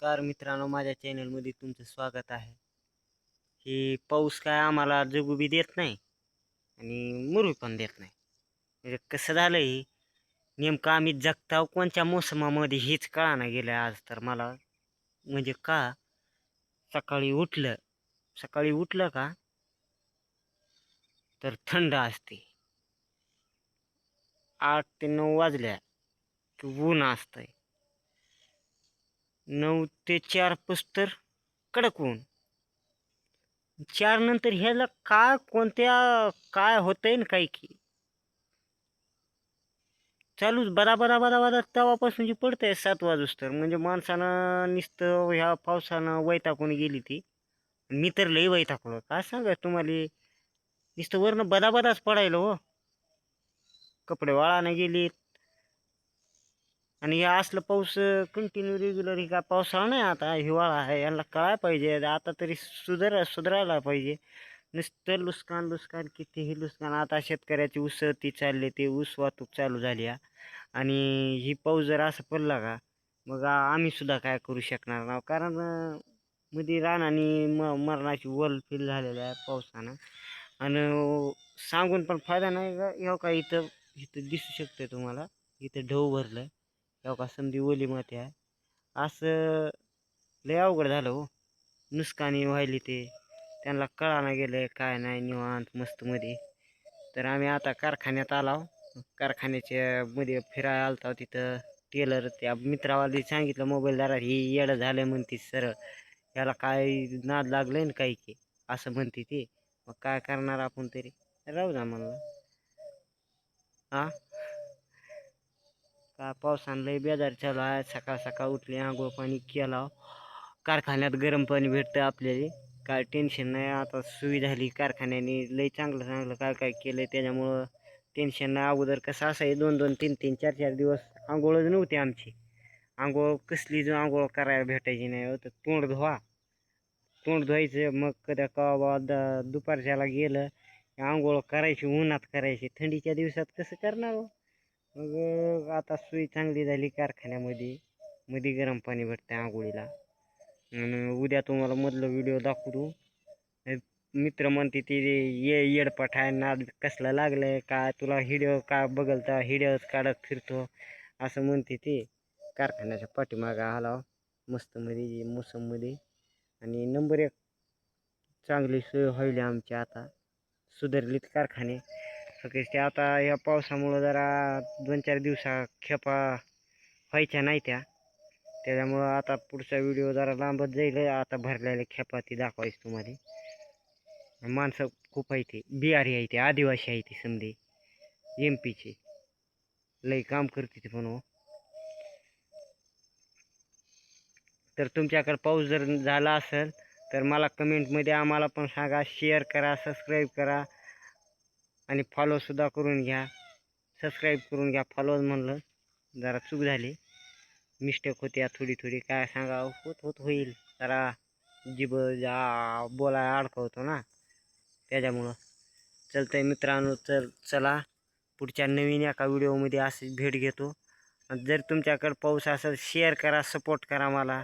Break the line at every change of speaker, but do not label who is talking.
नमस्कार मित्रांनो, माझ्या चॅनलमध्ये तुमचं स्वागत आहे. हे पाऊस काय आम्हाला जगू बी देत नाही आणि मरू पण देत नाही. म्हणजे कसं झालंय, नेमकं आम्ही जगताव कोणत्या मोसमामध्ये हेच कळाना गेलं आज तर मला. म्हणजे का सकाळी उठलं सकाळी उठलं का तर थंड असते. 8 ते 9 वाजल्या की ऊन असतंय. 9 ते 4 तर कडक ऊन. 4 नंतर ह्याला काय होतंय ना काय की चालूच बदा बदा बदा बदा तेव्हापासून जी पडतंय 7 वाजूस्तर. म्हणजे माणसानं नुसतं ह्या पावसानं वैतागून गेली ती. मी तर लई वैतागलो. काय सांगायचं तुम्हाला, नुसतं वरनं बदा बदाच पडायला हो. कपडे वाळानं गेलीत. आणि हे असलं पाऊस कंटिन्यू रेग्युलर, ही काय पावसाळा नाही, आता हिवाळा आहे. यांना कळायला पाहिजे आता तरी सुधारायला पाहिजे. नुसतं लुस्कान लुस्कान, कितीही लुस्कान. आता शेतकऱ्याची ऊस ती चालले, ते ऊस वाहतूक चालू झाली आहे. आणि ही पाऊस जर असं पडला का, मग आम्ही सुद्धा काय करू शकणार नाही. कारण मध्ये रानाने मरणाची वल फील झालेल्या आहे पावसानं. आणि सांगून पण फायदा नाही का. हो का, इथं इथं दिसू शकते तुम्हाला, इथं ढव भरलं. हो का, समधी ओली माती आहे. असं लय अवघड झालं हो. नुकसानी व्हायली ते त्यांना कळाना गेलं काय नाही. निवांत मस्त मध्ये. तर आम्ही आता कारखान्यात आलो. कारखान्याच्या मध्ये फिरायला आलतो. तिथं टेलर त्या मित्रावाली सांगितलं मोबाईलदारा, ही येडं झालं म्हणते सरळ. याला काय नाद लागलंय ना काही की, असं म्हणते ती. मग काय करणार आपण तरी, राहू द्या म्हणलं. हा, का पावसानं लय बेजार चालू आहे. सकाळ सकाळ उठले, आंघोळ पाणी केला. कारखान्यात गरम पाणी भेटतं आपल्याला, काय टेन्शन नाही. आता सोय झाली कारखान्याने, लय चांगलं चांगलं काय काय केलंय त्याच्यामुळं टेन्शन नाही. अगोदर कसं असायचं, 2-2, 3-3, 4-4 दिवस आंघोळच नव्हती आमची. आंघोळ कसली जो आंघोळ करायला भेटायची नाही हो. तर तोंड धुवायचं, मग कधी कवा दुपारच्याला गेलं आंघोळ करायची, उन्हात करायची. थंडीच्या दिवसात कसं करणार हो. मग आता सोय चांगली झाली कारखान्यामध्ये. मध्ये गरम पाणी भेटतं आंघोळीला. आणि उद्या तुम्हाला मधलं व्हिडिओ दाखवतो. मित्र म्हणते ते ये येडपट आहे, नाद कसला लागलंय काय तुला, हिडिओ का बघलता हिडिओच काढत फिरतो असं म्हणते ते. कारखान्याच्या पाठीमागं आला मस्त मध्ये मोसममध्ये. आणि नंबर 1 चांगली सोय व्हायली आमची आता. सुधारलीत कारखाने सगळेच. ते आता या पावसामुळं जरा 2-4 दिवसा खेपा व्हायच्या नाही त्याच्यामुळं आता पुढचा व्हिडिओ जरा लांबत जाईल. आता भरलेल्या खेपा ती दाखवायची तुम्हाला. माणसं खूप आहे, ते बिहारी आहे, ते आदिवासी आहे, ते समधे MP चे. लई काम करते ते पण हो. तर तुमच्याकडे पाऊस जर झाला असेल तर मला कमेंटमध्ये आम्हाला पण सांगा. शेअर करा, सबस्क्राईब करा आणि फॉलोसुद्धा करून घ्या. सबस्क्राईब करून घ्या, फॉलो म्हणलं जरा चूक झाली, मिस्टेक होत्या थोडी थोडी. काय सांगा, होईल जरा. जिब बोलायला अडकवतो ना, त्याच्यामुळं. चलतंय मित्रांनो, चला पुढच्या नवीन एका व्हिडिओमध्ये अशी भेट घेतो. जर तुमच्याकडे पाऊस असेल शेअर करा, सपोर्ट करा मला.